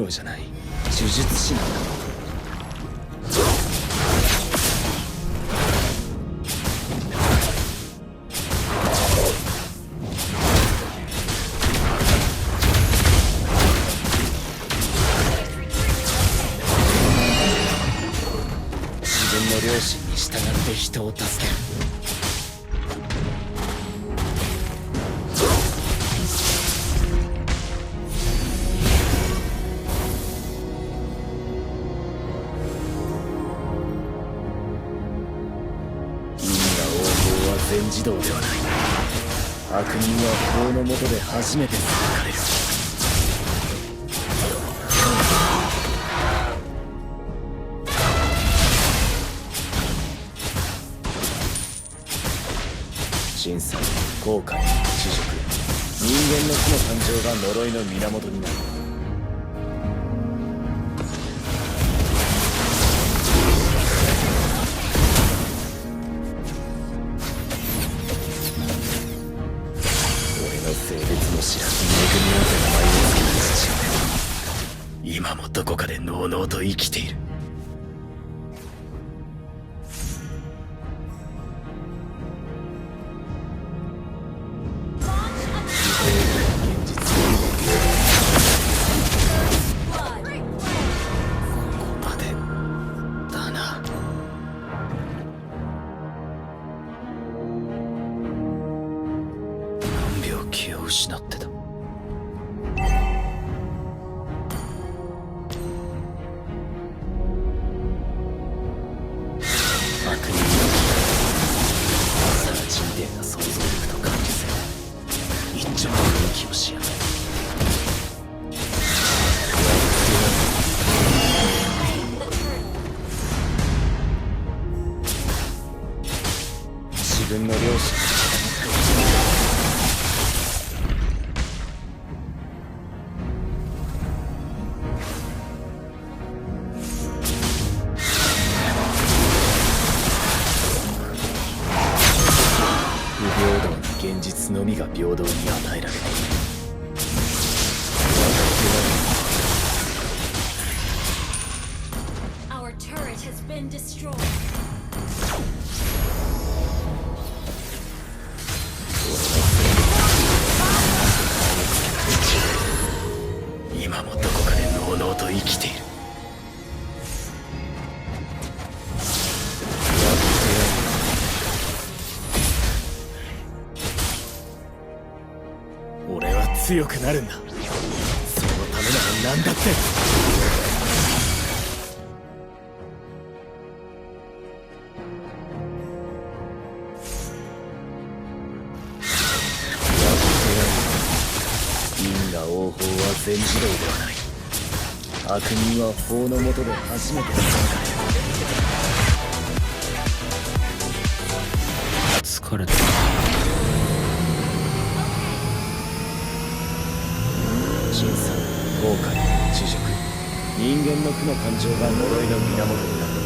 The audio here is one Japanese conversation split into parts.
郎じゃない、呪術師なんだ。自分の良心に従って人を助ける。全自動ではない。悪人は法の下で初めて裁かれる。審査、後悔、恥辱、人間の負の感情が呪いの源になる。性別の知らず恵みなんて名前を付けた父親、今もどこかでのうのうと生きている。気を失ってた。悪人のさら地みてえな想像力と感受性、一丁の雰囲気をしやがる。自分の良心現実のみが平等に与えられている。Our turret has been destroyed. 今もどこかでのうのうと生きている。俺は強くなるんだ。そのためなら何だって。因果応報は全自動ではない。悪人は法の下で初めて裁かれる。疲れた。審査、後悔、恥辱、人間の負の感情が呪いの源になる。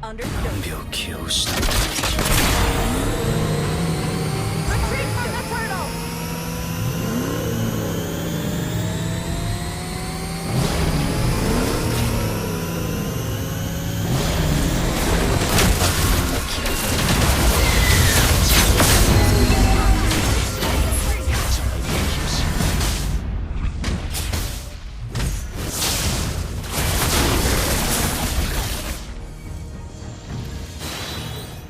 何秒気を失った。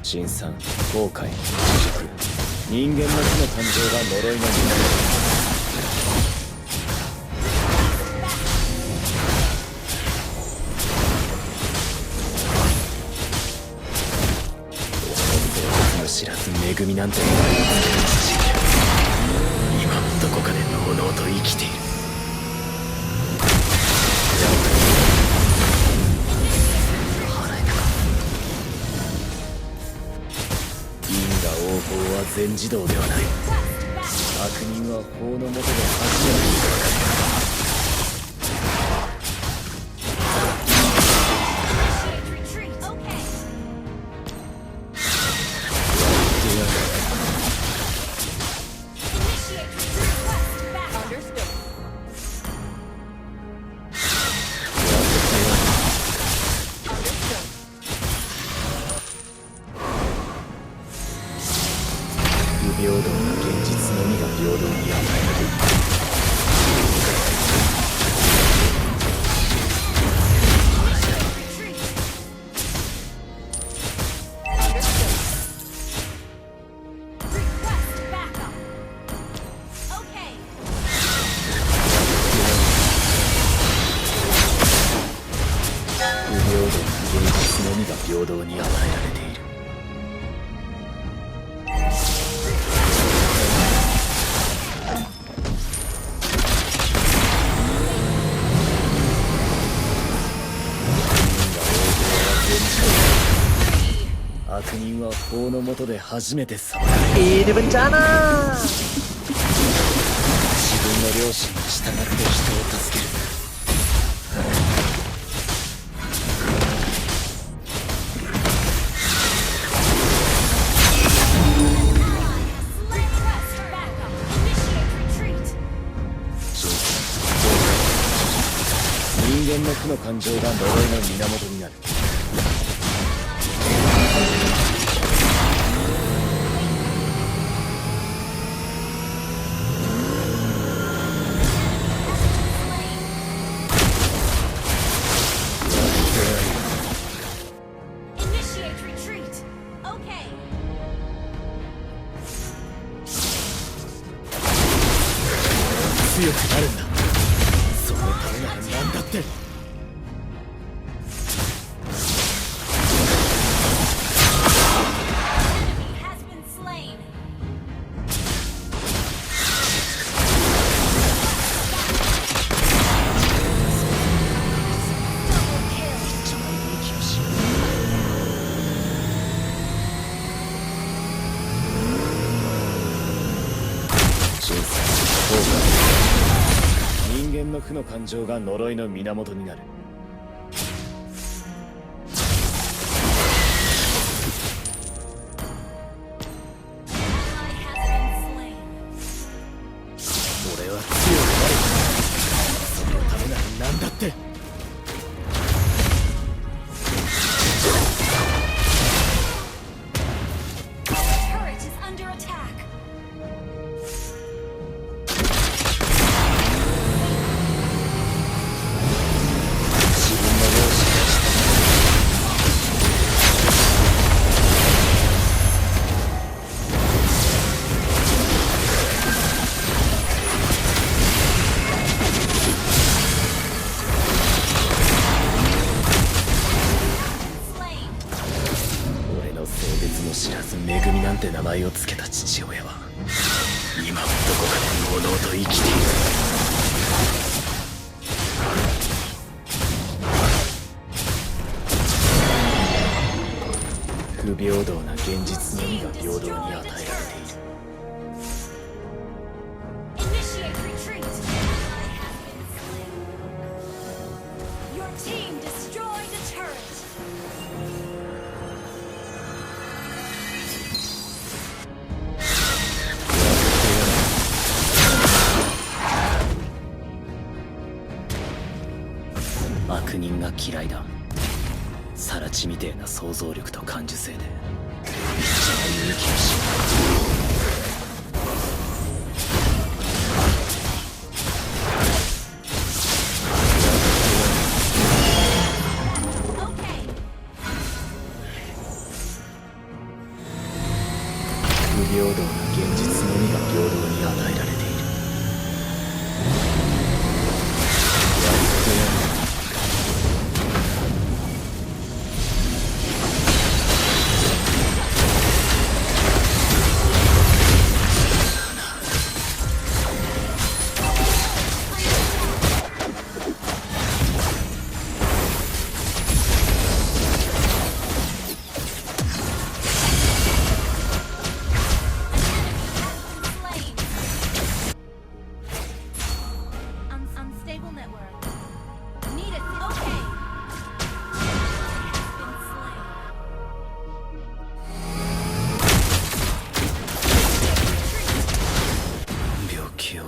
辛酸、後悔、恥辱、人間の負の感情が呪いの源。知らず恵恵みなんてない父親。今もどこかでのうのうと生きている。払えたか。因果応報は全自動ではない。悪人は法の下で初めて分かる。不平等な現実のみが平等に与えられる。不平等な現実のみが平等に与えられている。悪人は法の下で初めて裁かれる。Ini bencana. 自分の良心に従って人を助ける。人間の負の感情が呪いの源になる。強くなるんだ。そのためなら何だって。人間の負の感情が呪いの源になる。俺は強くなる。そのためなら何だって。知らず恵みなんて名前を付けた父親は今もどこかでのうのうと生きている。不平等な現実のみが平等に与えられている。悪人が嫌いだ。サラチみてえな想像力と感受性で一番勇気をし不平等な現実のみが平等に与えられている。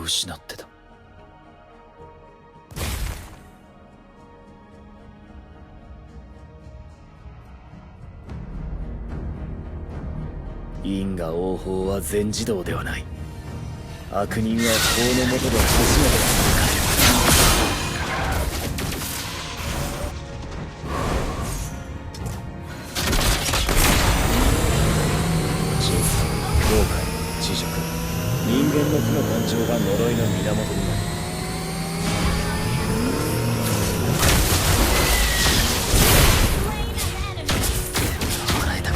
失ってた。因果応報は全自動ではない。悪人は法の下で初めて裁かれる。人生、後悔、知辱、人間の負の感情が呪いの源になる。払えたか。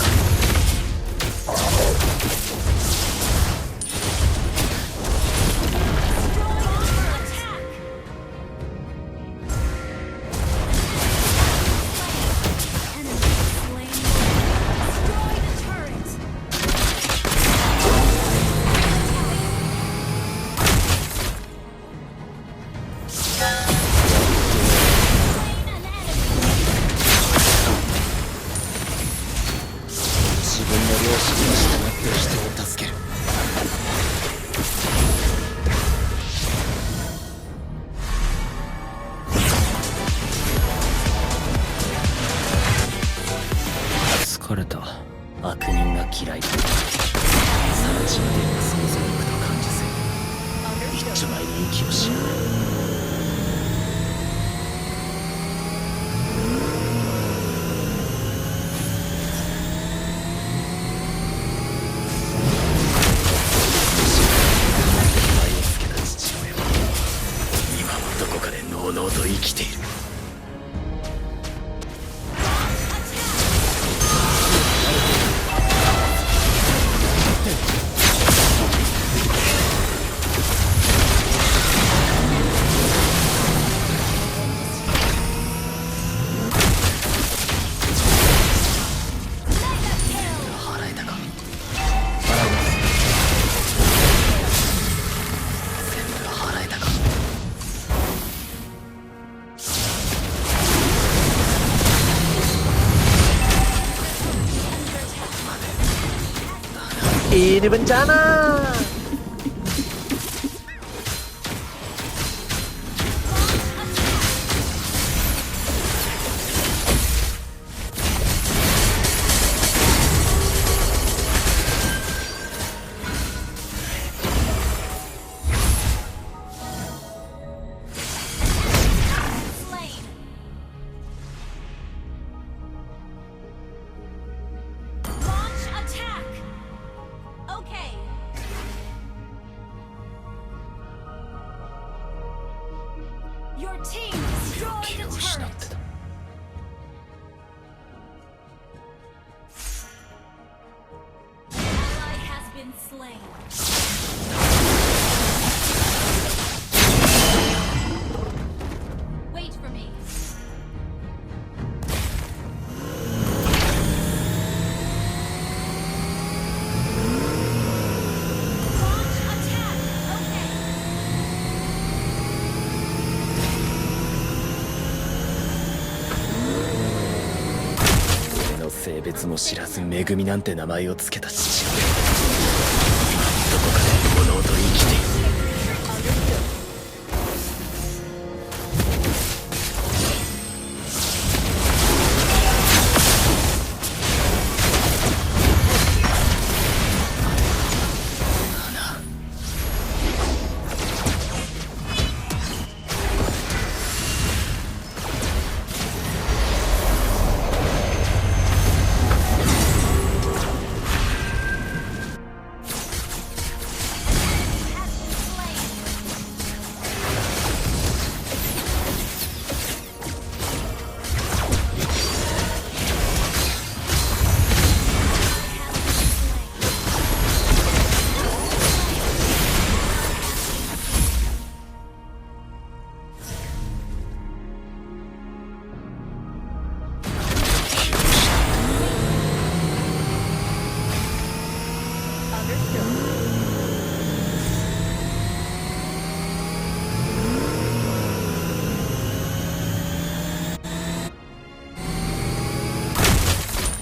自分の良心に従って人を助ける。疲れた。悪人が嫌いだ。さらちみてえな想像力と感受性。一丁前に息をしやがる。どこかでのうのうと生きている。払えたか。払います。全部払えたか。Ini bencana. Slain. Launch attack. Okay. Your team destroyed 気 the を失って turret. た。Ally has been slain. Wait for me. Launch attack. Okay. 俺の性別も知らずめぐみなんて名前をつけた父親。今どこかでのうのうと生きている。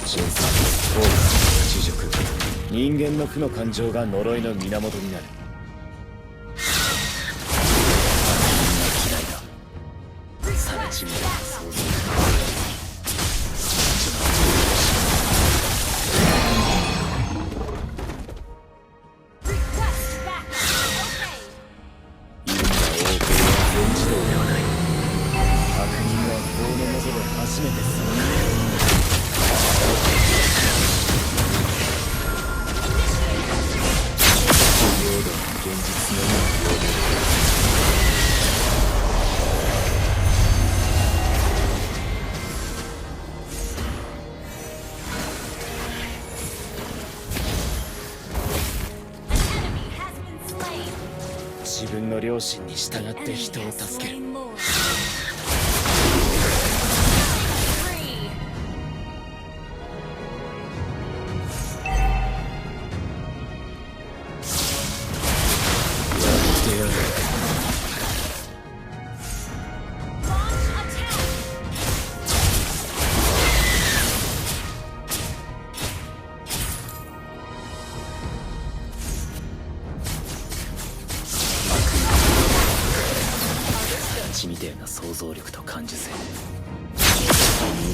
真相、後悔、知辱、人間の負の感情が呪いの源になる。分の良心に従って Enemy 人を has 助ける。 slain Lord. Free. やってやる。 Launch attack. 血みてえな想像力と感受性。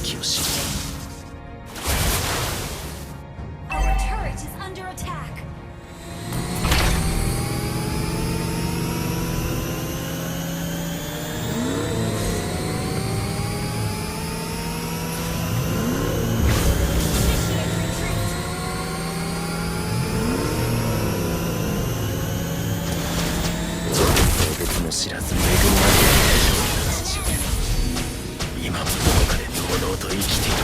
息をし Our turret is under attack. Initiate retreat. 性別も知らず恵みなき父親。今もどこかで堂々と生きている。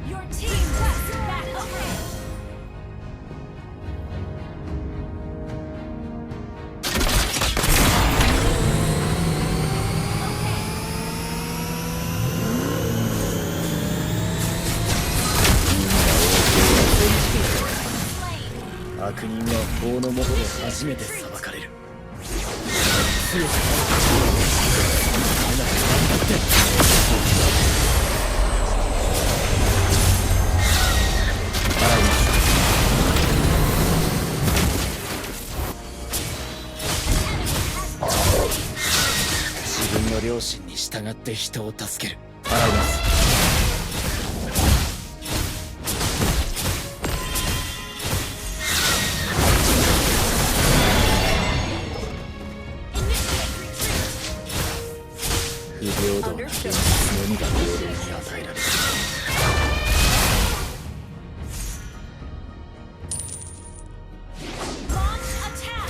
Your team west back away. Okay. 悪人は法の下で初めて裁かれる。強くなる。自分の良心に従って人を助ける。払います。 不平等な現実のみが平等に与えられる。 Launch attack.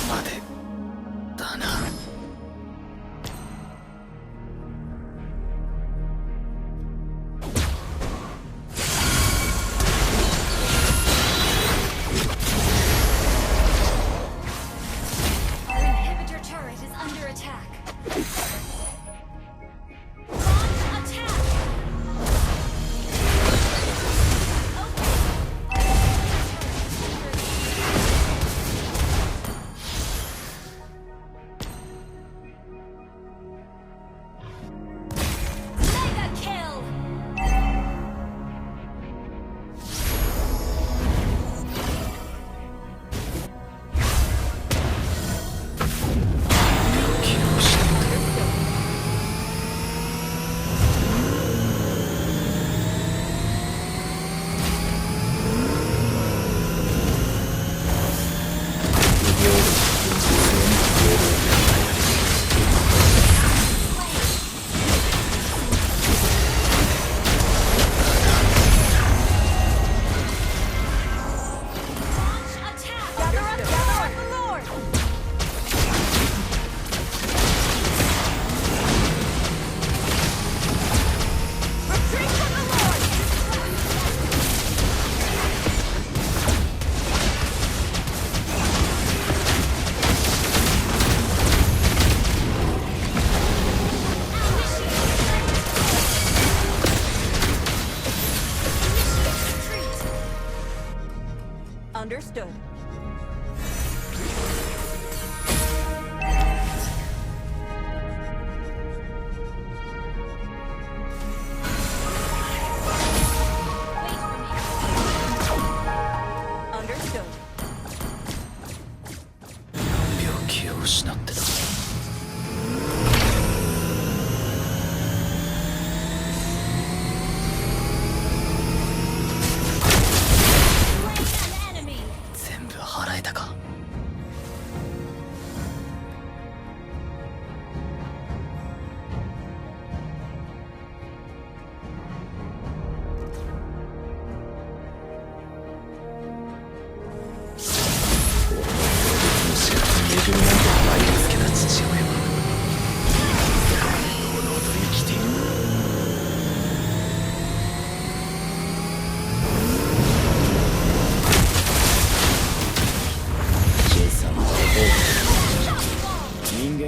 までだな。 Our inhibitor turret is under attack. Launch attack. Mega kill.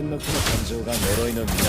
遠の負の感情が呪いの源。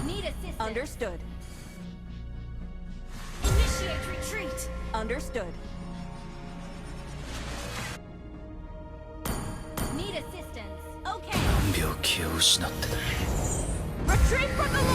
Need assistance. Understood. Initiate retreat. Understood. Need assistance. Okay. 病気を失ってた。 Retreat from the